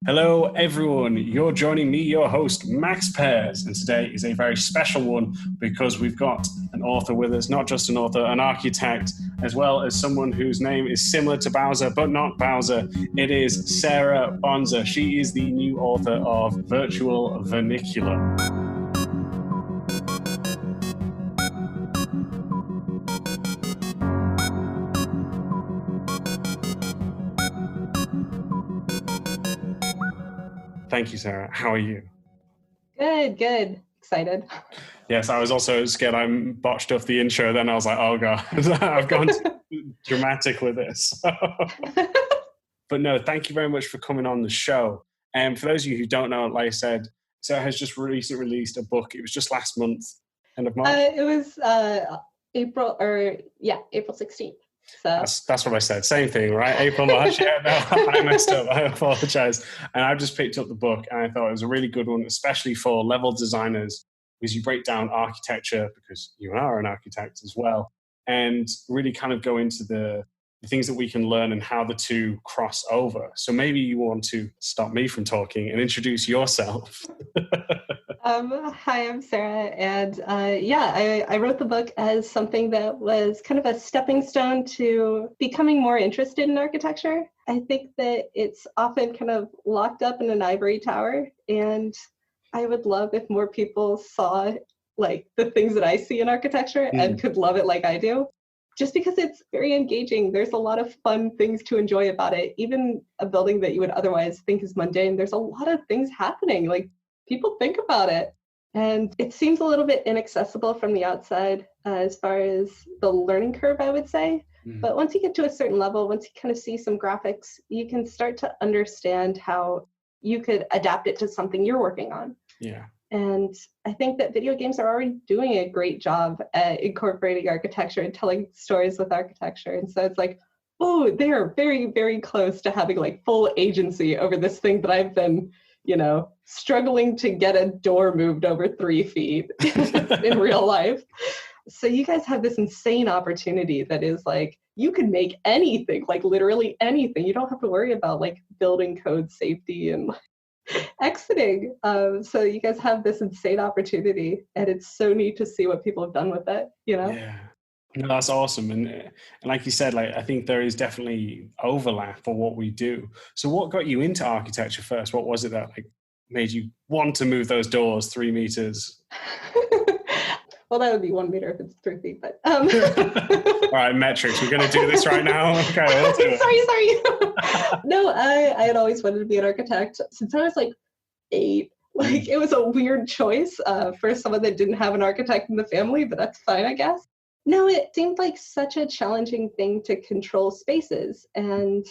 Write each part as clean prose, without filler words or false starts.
Hello, everyone. You're joining me, your host, Max Pears, and today is a very special one because we've got an author with us, not just an author, an architect, as well as someone whose name is similar to Bowser, but not Bowser. It is Sarah Bonser. She is the new author of Virtual Vernacular. Thank you, Sarah. How are you? Good. Excited. Yes, I was also scared I botched up the intro. Then I was like, oh, God, I've gone dramatic with this. But no, thank you very much for coming on the show. And for those of you who don't know, like I said, Sarah has just recently released a book. It was just last month, end of March. It was April 16th. So that's what I said. Same thing, right? April, March. Yeah, no, I messed up. I apologize. And I've just picked up the book and I thought it was a really good one, especially for level designers, because you break down architecture, because you are an architect as well, and really kind of go into the things that we can learn and how the two cross over. So maybe you want to stop me from talking and introduce yourself. Hi, I'm Sarah, and I wrote the book as something that was kind of a stepping stone to becoming more interested in architecture. I think that it's often kind of locked up in an ivory tower, and I would love if more people saw like the things that I see in architecture and could love it like I do. Just because it's very engaging. There's a lot of fun things to enjoy about it. Even a building that you would otherwise think is mundane, there's a lot of things happening. Like, people think about it. And it seems a little bit inaccessible from the outside as far as the learning curve, I would say. But once you get to a certain level, once you kind of see some graphics, you can start to understand how you could adapt it to something you're working on. Yeah. And I think that video games are already doing a great job at incorporating architecture and telling stories with architecture. And so it's like, oh, they're very, very close to having like full agency over this thing that I've been, struggling to get a door moved over 3 feet in real life. So you guys have this insane opportunity that is like, you can make anything, like literally anything. You don't have to worry about like building code safety and exiting. So you guys have this insane opportunity, and it's so neat to see what people have done with it, Yeah. No, that's awesome. And like you said, like I think there is definitely overlap for what we do. So what got you into architecture first? What was it that like made you want to move those doors 3 meters? Well, that would be 1 meter if it's 3 feet, but all right, metrics. We're going to do this right now. Okay, we'll do it. Sorry. No, I had always wanted to be an architect since I was like 8. Like it was a weird choice for someone that didn't have an architect in the family, but that's fine, I guess. No, it seemed like such a challenging thing to control spaces, and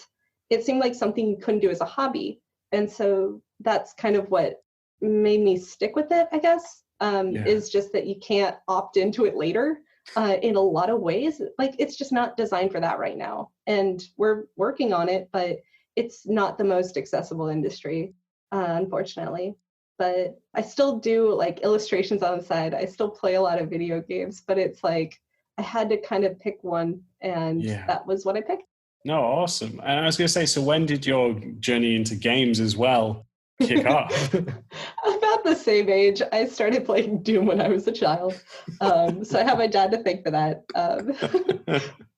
it seemed like something you couldn't do as a hobby. And so that's kind of what made me stick with it, I guess, is just that you can't opt into it later in a lot of ways. Like it's just not designed for that right now. And we're working on it, but it's not the most accessible industry, unfortunately. But I still do like illustrations on the side. I still play a lot of video games, but it's like, I had to kind of pick one, and that was what I picked. No, awesome. And I was going to say, so when did your journey into games as well kick off? About the same age. I started playing Doom when I was a child. So I have my dad to thank for that.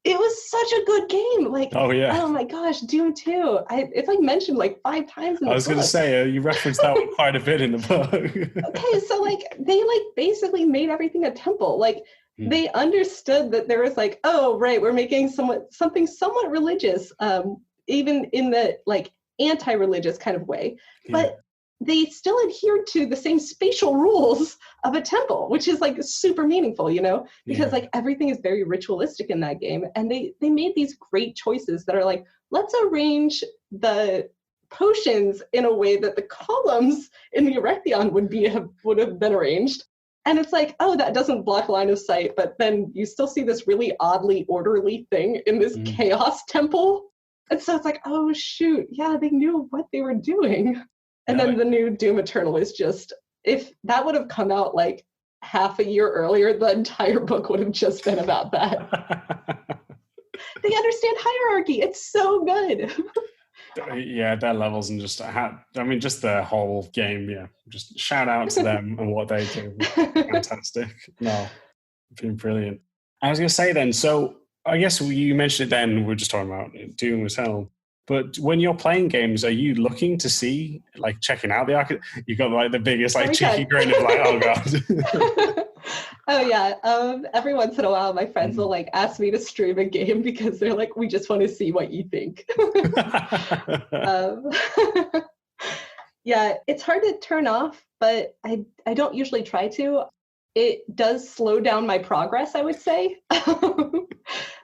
It was such a good game. Like, oh my gosh, Doom 2. It's like mentioned like 5 times in the book. I was going to say, you referenced that one quite a bit in the book. Okay, so like they like basically made everything a temple. Like they understood that there was like, oh, right, we're making something somewhat religious, even in the like anti-religious kind of way. But they still adhered to the same spatial rules of a temple, which is like super meaningful, because like everything is very ritualistic in that game. And they made these great choices that are like, let's arrange the potions in a way that the columns in the Erection would have been arranged. And it's like, oh, that doesn't block line of sight, but then you still see this really oddly orderly thing in this chaos temple. And so it's like, oh, shoot, yeah, they knew what they were doing. And then the new Doom Eternal is just, if that would have come out like half a year earlier, the entire book would have just been about that. They understand hierarchy. It's so good. Yeah, their levels and just just the whole game. Yeah, just shout out to them and what they do. Fantastic. No, been brilliant. I was going to say then, so I guess you mentioned it then, we are just talking about Doom as hell. But when you're playing games, are you looking to see, like checking out the architect? You got like the biggest like cheeky grin of like, oh God. Oh yeah. Every once in a while, my friends will like ask me to stream a game because they're like, we just want to see what you think. Yeah, it's hard to turn off, but I don't usually try to. It does slow down my progress, I would say.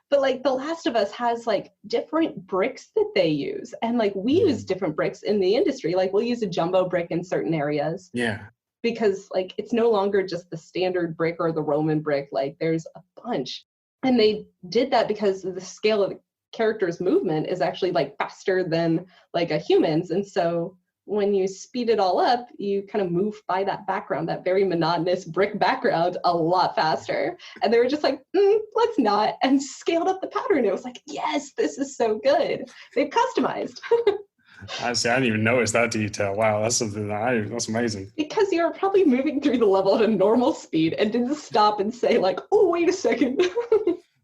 But like The Last of Us has like different bricks that they use. And like we use different bricks in the industry. Like we'll use a jumbo brick in certain areas. Yeah. Because like it's no longer just the standard brick or the Roman brick. Like there's a bunch. And they did that because the scale of the character's movement is actually like faster than like a human's. And so when you speed it all up, you kind of move by that background, that very monotonous brick background, a lot faster. And they were just like, let's not, and scaled up the pattern. It was like, yes, this is so good. They've customized. I didn't even notice that detail. Wow, that's something that's amazing. Because you're probably moving through the level at a normal speed and didn't stop and say like, oh, wait a second.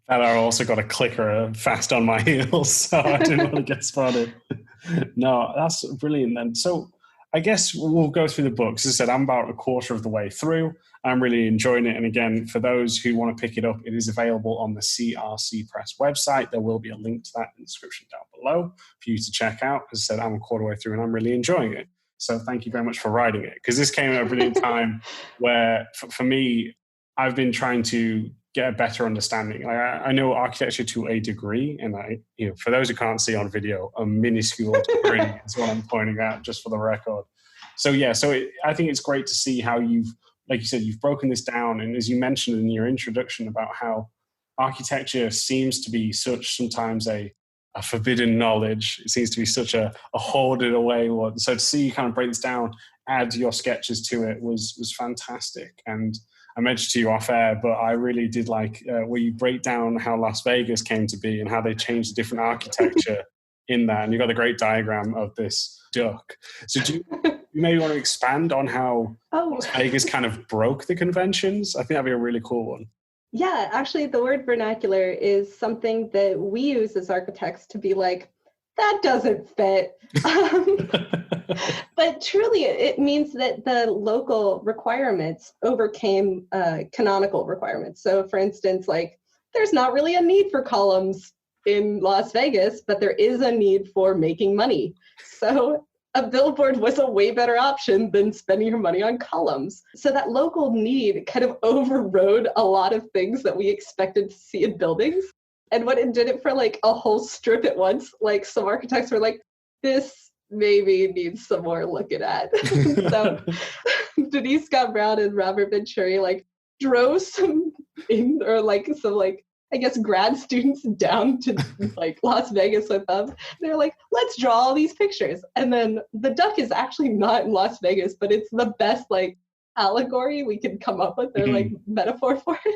And I also got a clicker fast on my heels, so I didn't want to get spotted. No, that's brilliant then. So I guess we'll go through the books. As I said, I'm about a quarter of the way through. I'm really enjoying it. And again, for those who want to pick it up, it is available on the CRC Press website. There will be a link to that in the description down below for you to check out. As I said, I'm a quarter way through and I'm really enjoying it. So thank you very much for writing it, because this came at a brilliant time where, for me, I've been trying to get a better understanding. I know architecture to a degree, and for those who can't see on video, a minuscule degree is what I'm pointing out, just for the record. So yeah, I think it's great to see how like you said, you've broken this down, and as you mentioned in your introduction about how architecture seems to be sometimes a forbidden knowledge. It seems to be such a hoarded away one. So to see you kind of break this down, add your sketches to it was fantastic. And I mentioned to you off air, but I really did like where you break down how Las Vegas came to be and how they changed the different architecture in that. And you've got a great diagram of this duck. So do you maybe want to expand on how Las Vegas kind of broke the conventions? I think that'd be a really cool one. Yeah, actually, the word vernacular is something that we use as architects to be like, that doesn't fit. But truly, it means that the local requirements overcame canonical requirements. So for instance, like there's not really a need for columns in Las Vegas, but there is a need for making money. So a billboard was a way better option than spending your money on columns. So that local need kind of overrode a lot of things that we expected to see in buildings. And when it did it for like a whole strip at once, like some architects were like, this maybe needs some more looking at. So Denise Scott Brown and Robert Venturi like drove some I guess grad students down to like Las Vegas with them. They're like, let's draw all these pictures. And then the duck is actually not in Las Vegas, but it's the best like allegory we can come up with, or like metaphor for it.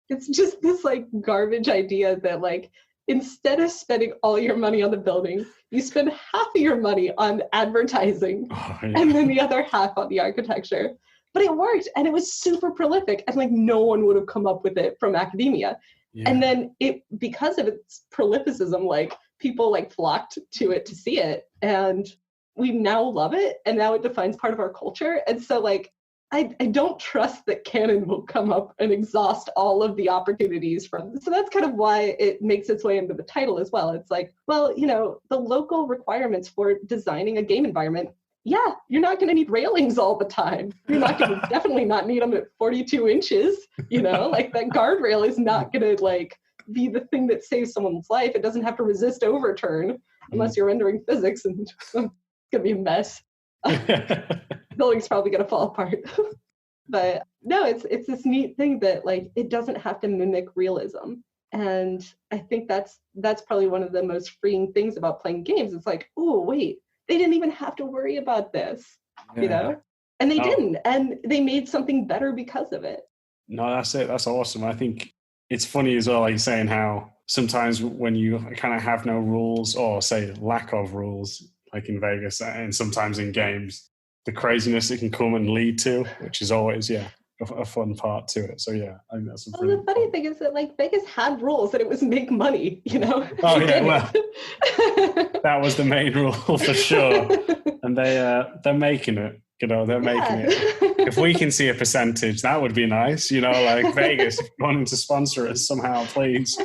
It's just this like garbage idea that like instead of spending all your money on the building, you spend half of your money on advertising and then the other half on the architecture. But it worked, and it was super prolific, and like no one would have come up with it from academia. Yeah. And then because of its prolificism, like people like flocked to it to see it, and we now love it, and now it defines part of our culture. And so like I don't trust that canon will come up and exhaust all of the opportunities from. So that's kind of why it makes its way into the title as well. It's like, well, the local requirements for designing a game environment. Yeah, you're not going to need railings all the time. You're not going to definitely not need them at 42 inches. Like that guardrail is not going to like be the thing that saves someone's life. It doesn't have to resist overturn unless you're rendering physics, and it's going to be a mess. Building's probably going to fall apart. But no, it's this neat thing that like it doesn't have to mimic realism. And I think that's probably one of the most freeing things about playing games. It's like, oh wait, they didn't even have to worry about this, and they didn't, and they made something better because of it. No, that's it. That's awesome. I think it's funny as well, like saying how sometimes when you kind of have no rules, or say lack of rules, like in Vegas and sometimes in games, the craziness it can come and lead to, which is always, a fun part to it. So yeah, I think that's a Well, the funny thing is that like Vegas had rules and it was make money, you know? Oh yeah, well, that was the main rule for sure. And they're making it, they're making it. If we can see a percentage, that would be nice, like Vegas, if you're wanting to sponsor us somehow, please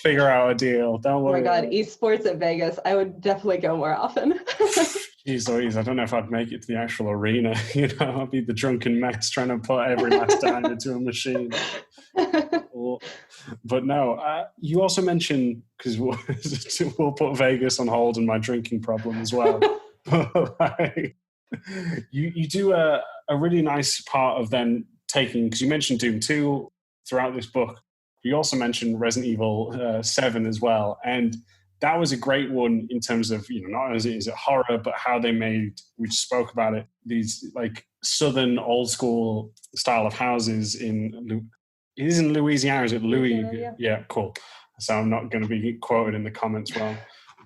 figure out a deal. Don't worry. Oh my God, esports at Vegas. I would definitely go more often. Jeez Louise, I don't know if I'd make it to the actual arena. I'd be the drunken mess trying to put every last dime into a machine. But no, you also mentioned, because we'll put Vegas on hold and my drinking problem as well. Like, you do a really nice part of then taking, because you mentioned Doom 2 throughout this book. You also mentioned Resident Evil 7 as well. And that was a great one in terms of, not only is it horror, but how they made, we just spoke about it, these like southern old school style of houses in, it is in Louisiana, is it Louis? Yeah, cool. So I'm not going to be quoted in the comments wrong.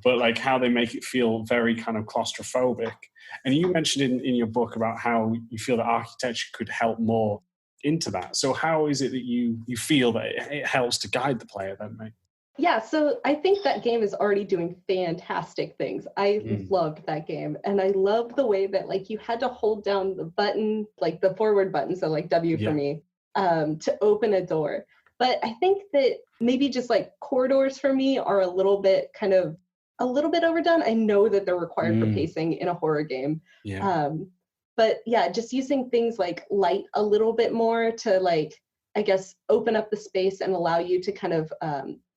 But like how they make it feel very kind of claustrophobic. And you mentioned in your book about how you feel that architecture could help more into that. So how is it that you feel that it helps to guide the player then, mate? Yeah, so I think that game is already doing fantastic things. I loved that game. And I loved the way that like you had to hold down the button, like the forward button, so like W for me, to open a door. But I think that maybe just like corridors for me are a little bit overdone. I know that they're required for pacing in a horror game. Yeah. But yeah, just using things like light a little bit more to like, I guess, open up the space and allow you to kind of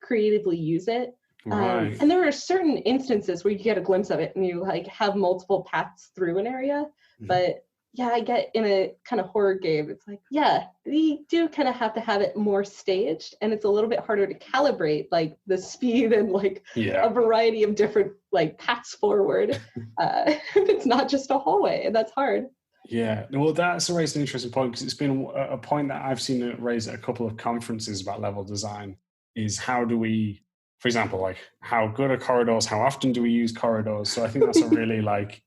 creatively use it. Right. And there are certain instances where you get a glimpse of it and you like have multiple paths through an area. But yeah, I get in a kind of horror game, it's like, yeah, we do kind of have to have it more staged, and it's a little bit harder to calibrate like the speed and like a variety of different like paths forward. If it's not just a hallway, and that's hard. Yeah, well, that's raised an interesting point, because it's been a point that I've seen it raised at a couple of conferences about level design, is how do we, for example, like how good are corridors? How often do we use corridors? So I think that's a really like,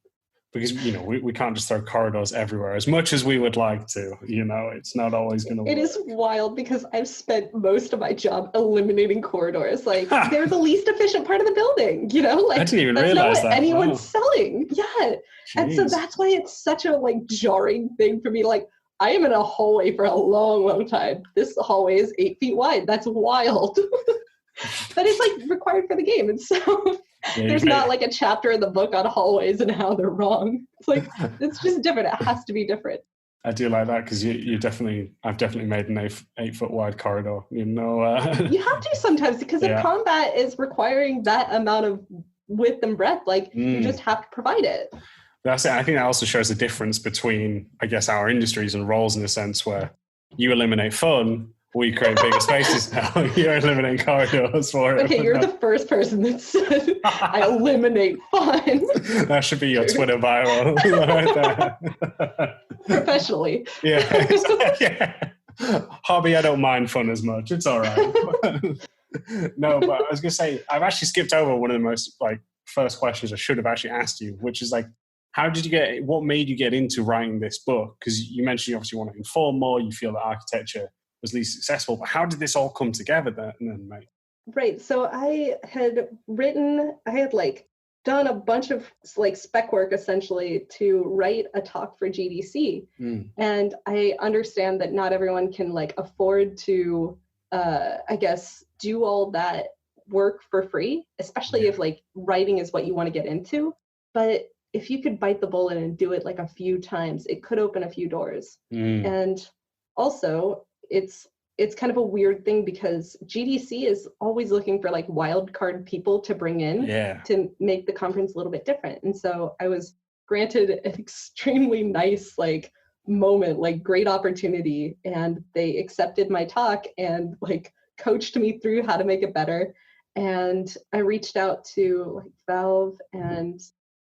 because, we can't just throw corridors everywhere as much as we would like to, it's not always going to work. It is wild because I've spent most of my job eliminating corridors. Like they're the least efficient part of the building, like I didn't even that's realize not what anyone's selling. Yeah. Jeez. And so that's why it's such a like jarring thing for me. Like I am in a hallway for a long, long time. This hallway is 8 feet wide. That's wild. But it's like required for the game. And so there's not like a chapter in the book on hallways and how they're wrong. It's like, it's just different. It has to be different. I do like that, because I've definitely made an 8 foot wide corridor, You have to sometimes, because if combat is requiring that amount of width and breadth, like you just have to provide it. That's it. I think that also shows the difference between, I guess, our industries and roles, in a sense where you eliminate fun, we create bigger spaces now. You're eliminating corridors for it. Okay, you're the first person that said I eliminate fun. That should be your Twitter bio right there. Professionally. Yeah. Hobby, I don't mind fun as much. It's all right. No, but I was going to say, I've actually skipped over one of the most like first questions I should have actually asked you, which is like, what made you get into writing this book? Because you mentioned you obviously want to inform more, you feel that architecture was least successful, but how did this all come together then, mate? Right. So I had like done a bunch of like spec work essentially to write a talk for GDC. And I understand that not everyone can like afford to, I guess, do all that work for free, especially if like writing is what you want to get into. But if you could bite the bullet and do it like a few times, it could open a few doors. And also, it's kind of a weird thing because GDC is always looking for like wild card people to bring in to make the conference a little bit different. And so I was granted an extremely nice like moment, like great opportunity, and they accepted my talk and like coached me through how to make it better. And I reached out to like Valve and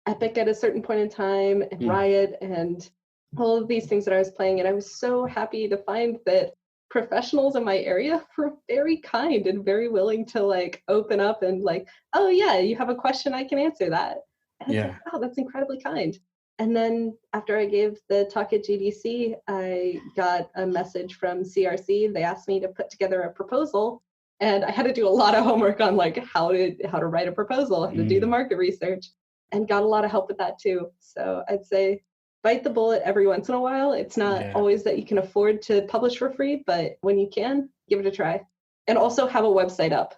Epic at a certain point in time, and Riot, and all of these things that I was playing. And I was so happy to find that professionals in my area were very kind and very willing to like open up and like, oh yeah, you have a question, I can answer that. And it's like, oh, that's incredibly kind. And then after I gave the talk at GDC, I got a message from CRC. They asked me to put together a proposal, and I had to do a lot of homework on like how to write a proposal, how to do the market research, and got a lot of help with that too. So I'd say bite the bullet every once in a while. It's not always that you can afford to publish for free, but when you can, give it a try. And also have a website up.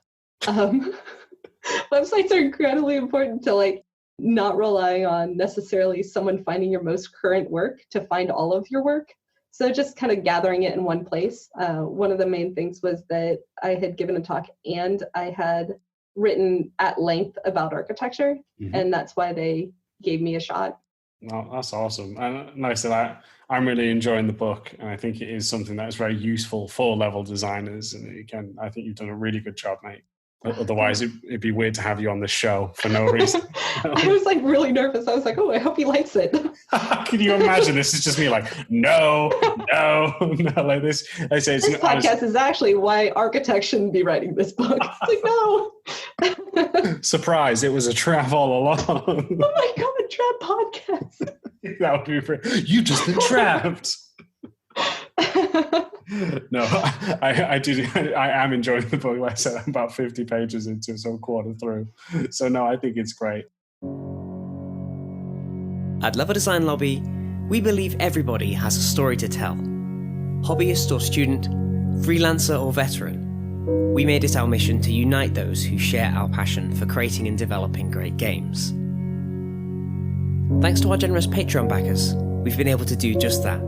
Websites are incredibly important to like not relying on necessarily someone finding your most current work to find all of your work. So just kind of gathering it in one place. One of the main things was that I had given a talk and I had written at length about architecture, and that's why they gave me a shot. Well, that's awesome. And like I said, I'm really enjoying the book, and I think it is something that is very useful for level designers. And again, I think you've done a really good job, mate. Otherwise, it'd be weird to have you on the show for no reason. I was like really nervous. I was like, oh, I hope he likes it. Can you imagine? This is just me like, no, like this. I say this podcast is actually why architects shouldn't be writing this book. It's like, no. Surprise, it was a trap all along. Oh my God, a trap podcast. That would be you just been trapped. No, I am enjoying the book. Like I said, I'm about 50 pages into it, so I'm quarter through. So no, I think it's great. At Level Design Lobby, we believe everybody has a story to tell. Hobbyist or student, freelancer or veteran, we made it our mission to unite those who share our passion for creating and developing great games. Thanks to our generous Patreon backers, we've been able to do just that.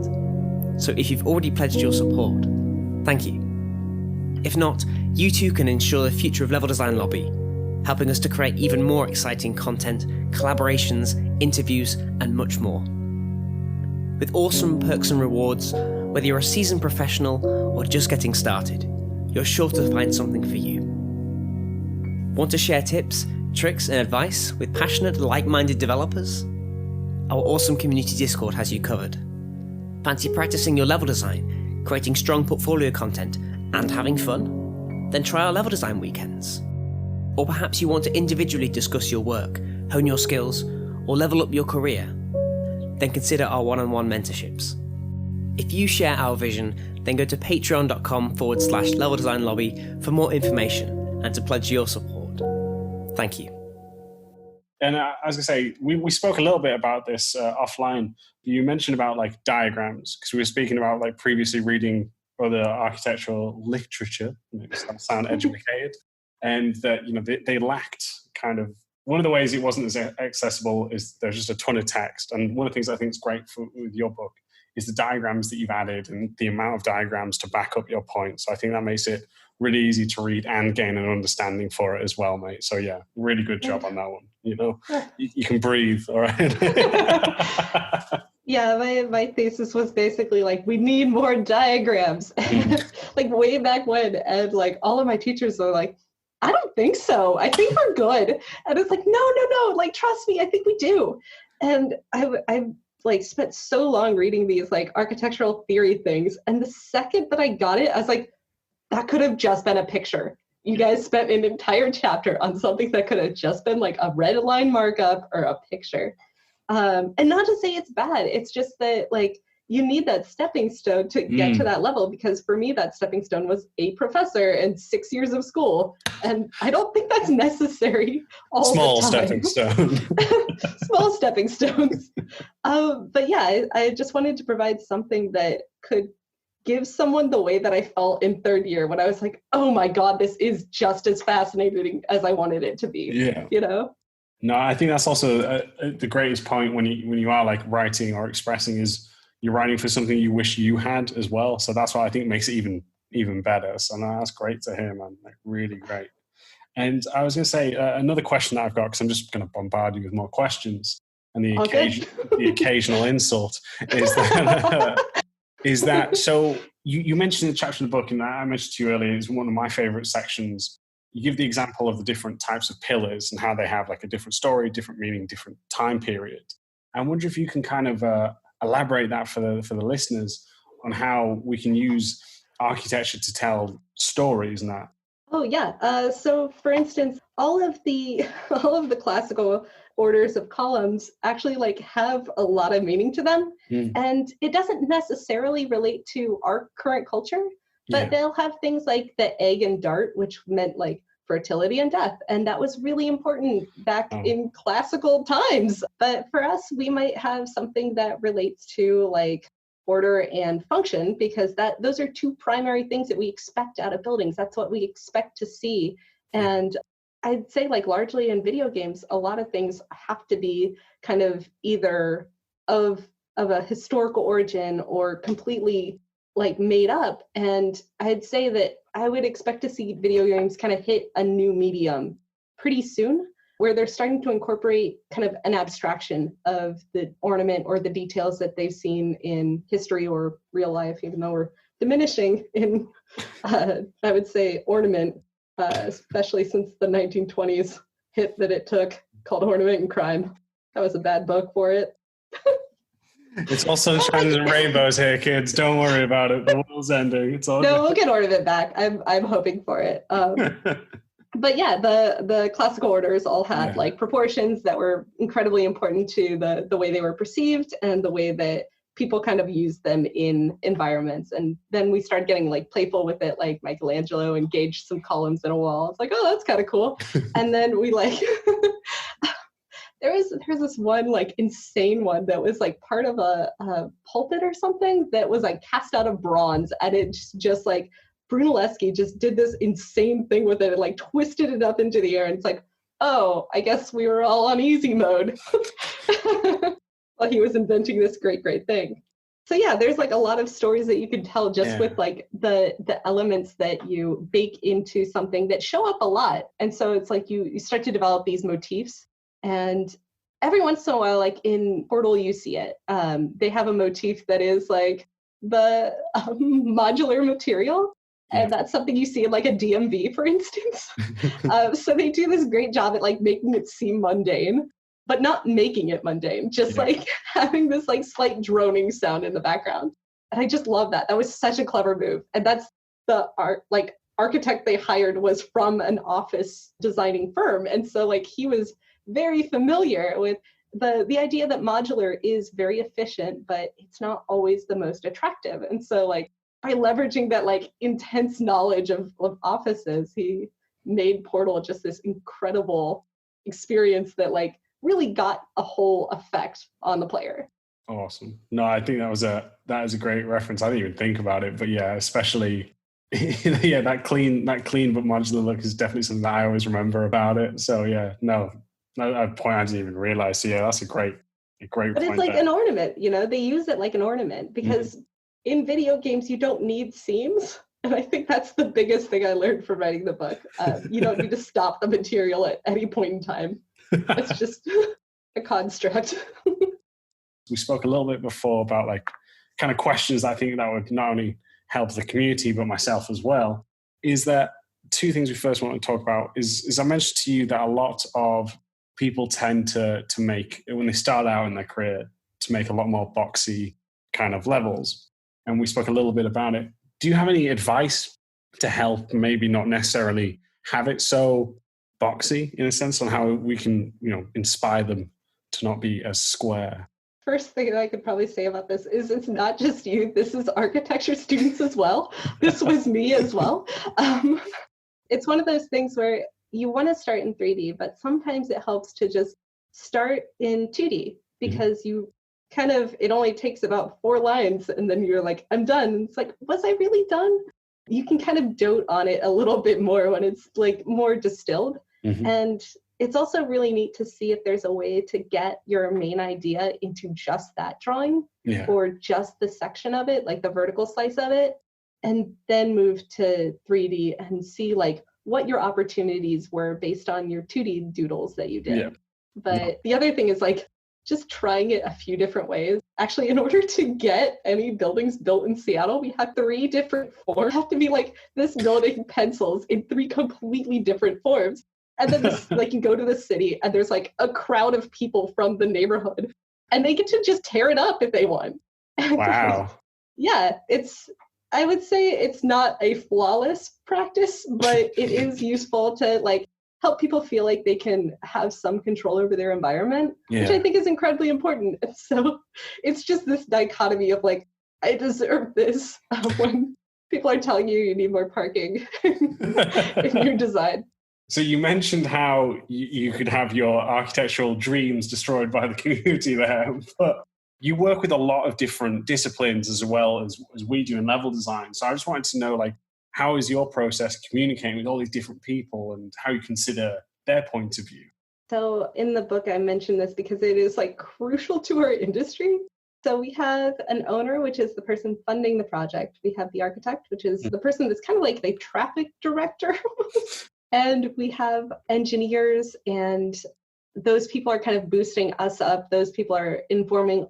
So if you've already pledged your support, thank you. If not, you too can ensure the future of Level Design Lobby, helping us to create even more exciting content, collaborations, interviews, and much more. With awesome perks and rewards, whether you're a seasoned professional or just getting started, you're sure to find something for you. Want to share tips, tricks, and advice with passionate, like-minded developers? Our awesome community Discord has you covered. Fancy practicing your level design, creating strong portfolio content, and having fun? Then try our level design weekends. Or perhaps you want to individually discuss your work, hone your skills, or level up your career? Then consider our one-on-one mentorships. If you share our vision, then go to patreon.com/Level Design Lobby for more information and to pledge your support. Thank you. And I was going to say, we spoke a little bit about this offline. You mentioned about like diagrams, because we were speaking about like previously reading other architectural literature, make sound educated, and that, they lacked kind of, one of the ways it wasn't as accessible is there's just a ton of text. And one of the things I think is great with your book is the diagrams that you've added and the amount of diagrams to back up your points. So I think that makes it really easy to read and gain an understanding for it as well, mate. So yeah, really good job on that one. You can breathe, all right? Yeah, my thesis was basically like, we need more diagrams. Like way back when, and like all of my teachers were like, I don't think so. I think we're good. And it's like, no, like, trust me, I think we do. And I like spent so long reading these like architectural theory things. And the second that I got it, I was like, that could have just been a picture. You guys spent an entire chapter on something that could have just been like a red line markup or a picture. And not to say it's bad. It's just that like you need that stepping stone to get to that level, because for me, that stepping stone was a professor and 6 years of school. And I don't think that's necessary all Small the time. stepping stone. Small stepping stones. But yeah, I just wanted to provide something that could give someone the way that I felt in third year when I was like, oh my God, this is just as fascinating as I wanted it to be. Yeah. No, I think that's also the greatest point when you are like writing or expressing is you're writing for something you wish you had as well. So that's what I think makes it even better. So no, that's great to hear, man. Like really great. And I was going to say another question that I've got, because I'm just going to bombard you with more questions. And the occasional insult is that so you mentioned in the chapter in the book, and I mentioned to you earlier, is one of my favorite sections. You give the example of the different types of pillars and how they have like a different story, different meaning, different time period. I wonder if you can kind of elaborate that for the listeners on how we can use architecture to tell stories and that? Oh yeah. So for instance, all of the all of the classical orders of columns actually like have a lot of meaning to them. And it doesn't necessarily relate to our current culture, but they'll have things like the egg and dart, which meant like fertility and death. And that was really important back in classical times. But for us, we might have something that relates to like order and function, because those are two primary things that we expect out of buildings. That's what we expect to see. And I'd say like largely in video games, a lot of things have to be kind of either of a historical origin or completely like made up. And I'd say that I would expect to see video games kind of hit a new medium pretty soon, where they're starting to incorporate kind of an abstraction of the ornament or the details that they've seen in history or real life, even though we're diminishing in, I would say, ornament, especially since the 1920s hit that it took called Ornament and Crime. That was a bad book for it. It's all sunshine and rainbows here, kids. Don't worry about it. The world's ending. It's all no, we'll get ornament back. I'm hoping for it. But yeah, the classical orders all had like proportions that were incredibly important to the way they were perceived and the way that people kind of used them in environments. And then we started getting like playful with it, like Michelangelo engaged some columns in a wall. It's like, oh, that's kind of cool. And then we like, there's this one like insane one that was like part of a pulpit or something that was like cast out of bronze, and it just like, Brunelleschi just did this insane thing with it and like twisted it up into the air. And it's like, oh, I guess we were all on easy mode while he was inventing this great thing. So yeah, there's like a lot of stories that you can tell just with like the elements that you bake into something that show up a lot. And so it's like you start to develop these motifs, and every once in a while, like in Portal, you see it. They have a motif that is like the modular material. And that's something you see in like a DMV, for instance. So they do this great job at like making it seem mundane, but not making it mundane, just like having this like slight droning sound in the background. And I just love that. That was such a clever move. And that's the architect they hired was from an office designing firm. And so like he was very familiar with the idea that modular is very efficient, but it's not always the most attractive. And so like, by leveraging that like intense knowledge of offices, he made Portal just this incredible experience that like really got a whole effect on the player. Awesome. No, I think that is a great reference. I didn't even think about it, but yeah, especially that clean but modular look is definitely something that I always remember about it. So yeah, a point I didn't even realize. So yeah, that's a great but point. It's like an ornament, they use it like an ornament because in video games, you don't need seams. And I think that's the biggest thing I learned from writing the book. You don't need to stop the material at any point in time. It's just a construct. We spoke a little bit before about like kind of questions I think that would not only help the community, but myself as well. Is that two things we first want to talk about is I mentioned to you that a lot of people tend to make, when they start out in their career, to make a lot more boxy kind of levels. And we spoke a little bit about it. Do you have any advice to help maybe not necessarily have it so boxy in a sense on how we can, inspire them to not be as square? First thing that I could probably say about this is it's not just you. This is architecture students as well. This was me as well. It's one of those things where you want to start in 3D, but sometimes it helps to just start in 2D because it only takes about 4 lines and then you're like, I'm done. And it's like, was I really done? You can kind of dote on it a little bit more when it's like more distilled. And it's also really neat to see if there's a way to get your main idea into just that drawing or just the section of it, like the vertical slice of it, and then move to 3D and see like what your opportunities were based on your 2D doodles that you did. But the other thing is like, just trying it a few different ways. Actually, in order to get any buildings built in Seattle, we have 3 different forms. It have to be like this building pencils in 3 completely different forms. And then you go to the city and there's like a crowd of people from the neighborhood and they get to just tear it up if they want. Wow. Yeah, I would say it's not a flawless practice, but it is useful to like help people feel like they can have some control over their environment, which I think is incredibly important. And so it's just this dichotomy of like, I deserve this when people are telling you need more parking in your design. So you mentioned how you could have your architectural dreams destroyed by the community there, but you work with a lot of different disciplines as well as we do in level design. So I just wanted to know, like, how is your process communicating with all these different people and how you consider their point of view? So in the book, I mentioned this because it is like crucial to our industry. So we have an owner, which is the person funding the project. We have the architect, which is the person that's kind of like the traffic director. And we have engineers, and those people are kind of boosting us up. Those people are informing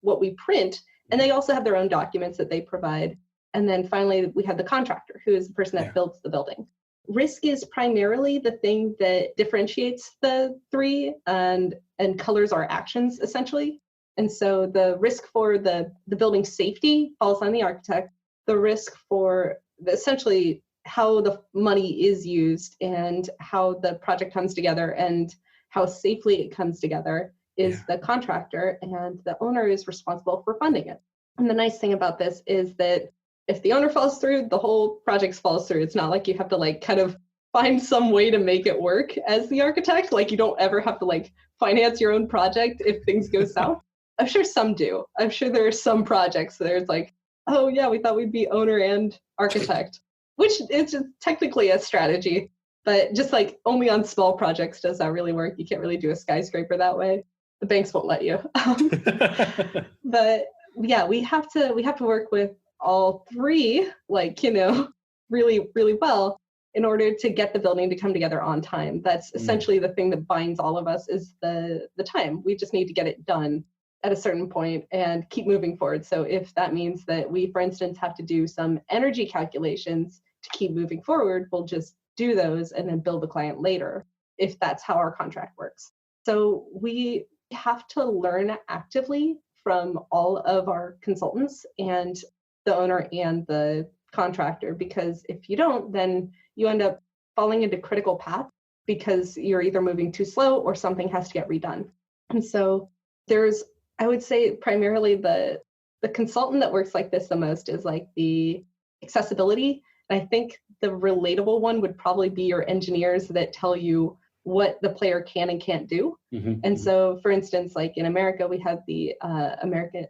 what we print, and they also have their own documents that they provide. And then finally, we have the contractor, who is the person that builds the building. Risk is primarily the thing that differentiates the three and colors our actions, essentially. And so the risk for the building safety falls on the architect. The risk for essentially how the money is used and how the project comes together and how safely it comes together is the contractor, and the owner is responsible for funding it. And the nice thing about this is that if the owner falls through, the whole project falls through. It's not like you have to like kind of find some way to make it work as the architect. Like you don't ever have to like finance your own project if things go south. I'm sure some do. I'm sure there are some projects that it's like, oh yeah, we thought we'd be owner and architect, which is just technically a strategy, but just like only on small projects does that really work. You can't really do a skyscraper that way. The banks won't let you. But yeah, we have to work with all three, like, you know, really, really well in order to get the building to come together on time. That's essentially the thing that binds all of us is the time. We just need to get it done at a certain point and keep moving forward. So if that means that we, for instance, have to do some energy calculations to keep moving forward, we'll just do those and then bill the client later, if that's how our contract works. So we have to learn actively from all of our consultants and the owner and the contractor, because if you don't, then you end up falling into critical path because you're either moving too slow or something has to get redone. And so there's, I would say primarily the consultant that works like this the most is like the accessibility. And I think the relatable one would probably be your engineers that tell you what the player can and can't do. And so, for instance, like in America, we have the American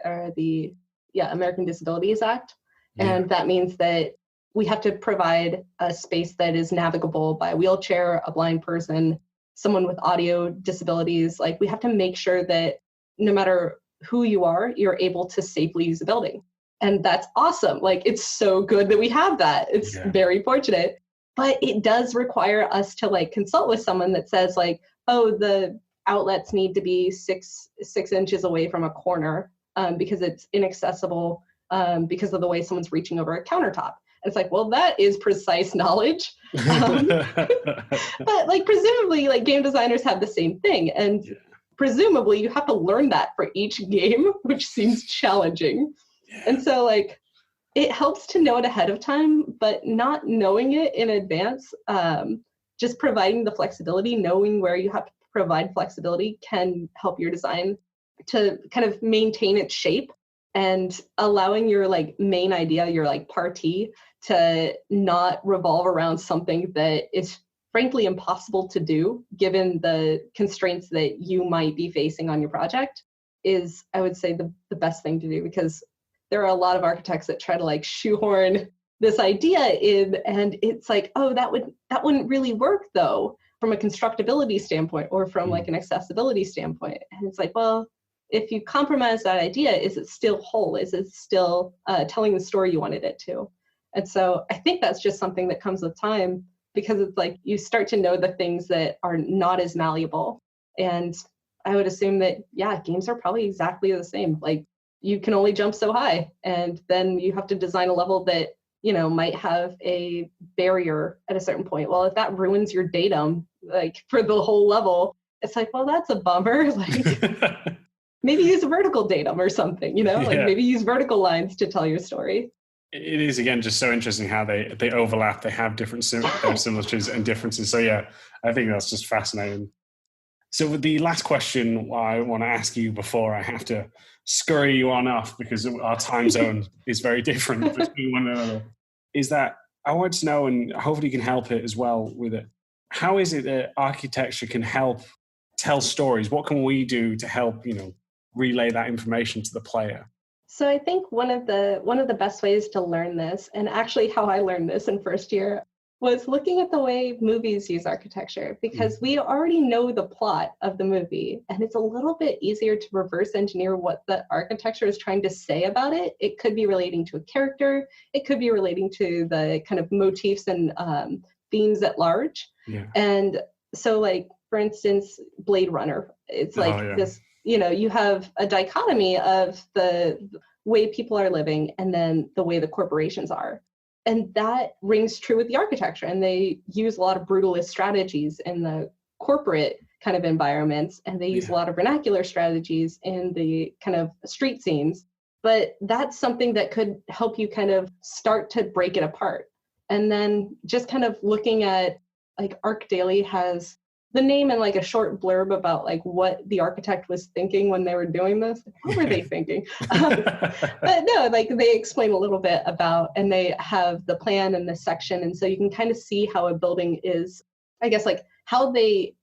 Disabilities Act. And that means that we have to provide a space that is navigable by a wheelchair, a blind person, someone with audio disabilities. Like we have to make sure that no matter who you are, you're able to safely use the building. And that's awesome. Like it's so good that we have that. It's very fortunate. But it does require us to like consult with someone that says like, oh, the outlets need to be six inches away from a corner because it's inaccessible because of the way someone's reaching over a countertop. And it's like, well, that is precise knowledge. But like presumably like game designers have the same thing. And presumably you have to learn that for each game, which seems challenging. And so like, it helps to know it ahead of time, but not knowing it in advance, just providing the flexibility, knowing where you have to provide flexibility can help your design to kind of maintain its shape, and allowing your like main idea, your like partie, to not revolve around something that is frankly impossible to do given the constraints that you might be facing on your project is, I would say, the best thing to do, because there are a lot of architects that try to like shoehorn this idea in, and it's like, oh, that wouldn't really work though, from a constructability standpoint or from like an accessibility standpoint. And it's like, well, if you compromise that idea, is it still whole? Is it still telling the story you wanted it to? And so I think that's just something that comes with time, because it's like you start to know the things that are not as malleable. And I would assume that, games are probably exactly the same. Like you can only jump so high, and then you have to design a level that, you know, might have a barrier at a certain point. Well, if that ruins your datum, like for the whole level, it's like, well, that's a bummer. Like maybe use a vertical datum or something, you know, like maybe use vertical lines to tell your story. It is, again, just so interesting how they overlap. They have different similarities and differences. So yeah, I think that's just fascinating. So the last question I want to ask you before I have to scurry you on off, because our time zone is very different between one another, is that I want to know, and hopefully you can help it as well with it, how is it that architecture can help tell stories? What can we do to help, relay that information to the player? So I think one of the best ways to learn this, and actually how I learned this in first year, was looking at the way movies use architecture, because we already know the plot of the movie, and it's a little bit easier to reverse engineer what the architecture is trying to say about it. It could be relating to a character, it could be relating to the kind of motifs and themes at large. Yeah. And so, like, for instance, Blade Runner, it's like this, you have a dichotomy of the way people are living and then the way the corporations are. And that rings true with the architecture. And they use a lot of brutalist strategies in the corporate kind of environments, and they use a lot of vernacular strategies in the kind of street scenes. But that's something that could help you kind of start to break it apart. And then just kind of looking at, like, ArchDaily has the name and like a short blurb about like what the architect was thinking when they were doing this. What were they thinking? But no, like they explain a little bit about, and they have the plan and the section. And so you can kind of see how a building is, I guess, like how they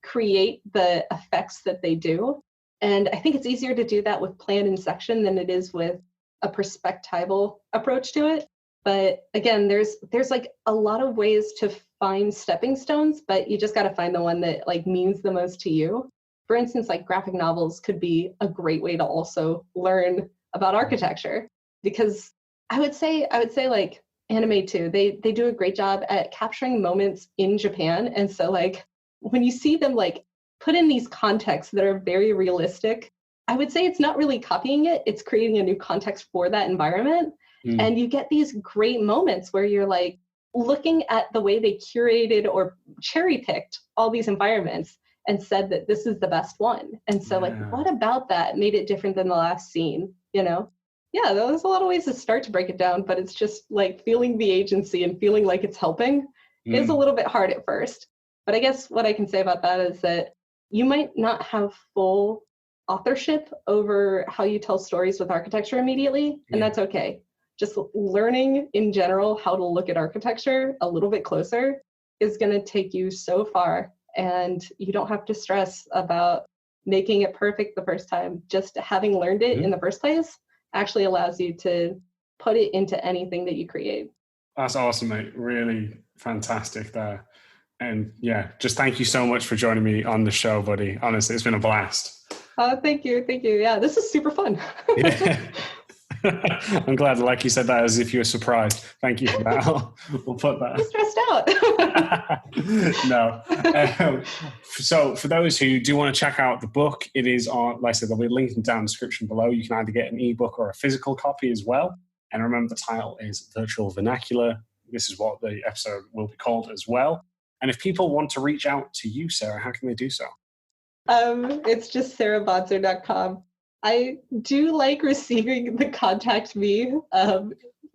create the effects that they do. And I think it's easier to do that with plan and section than it is with a perspectival approach to it. But again, there's like a lot of ways to find stepping stones, but you just got to find the one that like means the most to you. For instance, like graphic novels could be a great way to also learn about architecture, because I would say like anime too, they do a great job at capturing moments in Japan. And so like when you see them like put in these contexts that are very realistic, I would say it's not really copying it, it's creating a new context for that environment. And you get these great moments where you're like looking at the way they curated or cherry picked all these environments and said that this is the best one. And so like, what about that made it different than the last scene, Yeah, there's a lot of ways to start to break it down, but it's just like feeling the agency and feeling like it's helping is a little bit hard at first. But I guess what I can say about that is that you might not have full authorship over how you tell stories with architecture immediately, and that's okay. Just learning in general how to look at architecture a little bit closer is going to take you so far, and you don't have to stress about making it perfect the first time. Just having learned it in the first place actually allows you to put it into anything that you create. That's awesome, mate. Really fantastic there. And yeah, just thank you so much for joining me on the show, buddy. Honestly, it's been a blast. Oh, thank you. Yeah, this is super fun. I'm glad, like you said that as if you were surprised. Thank you for that. We'll put that. I'm stressed out. No. So for those who do want to check out the book, it is on, like I said, there'll be a link down in the description below. You can either get an ebook or a physical copy as well. And remember, the title is Virtual Vernacular. This is what the episode will be called as well. And if people want to reach out to you, Sarah, how can they do so? It's just sarahbonser.com. I do like receiving the contact me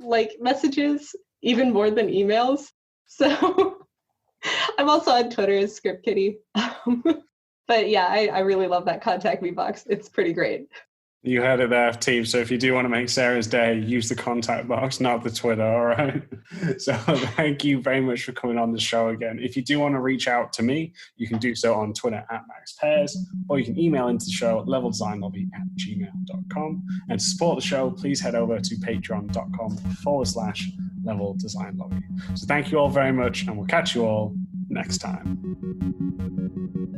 like messages even more than emails. So I'm also on Twitter as Script Kitty. But yeah, I really love that contact me box. It's pretty great. You heard it there, team. So if you do want to make Sarah's day, use the contact box, not the Twitter, all right? So thank you very much for coming on the show again. If you do want to reach out to me, you can do so on Twitter @MaxPairs, or you can email into the show at leveldesignlobby@gmail.com. And to support the show, please head over to patreon.com/leveldesignlobby. So thank you all very much, and we'll catch you all next time.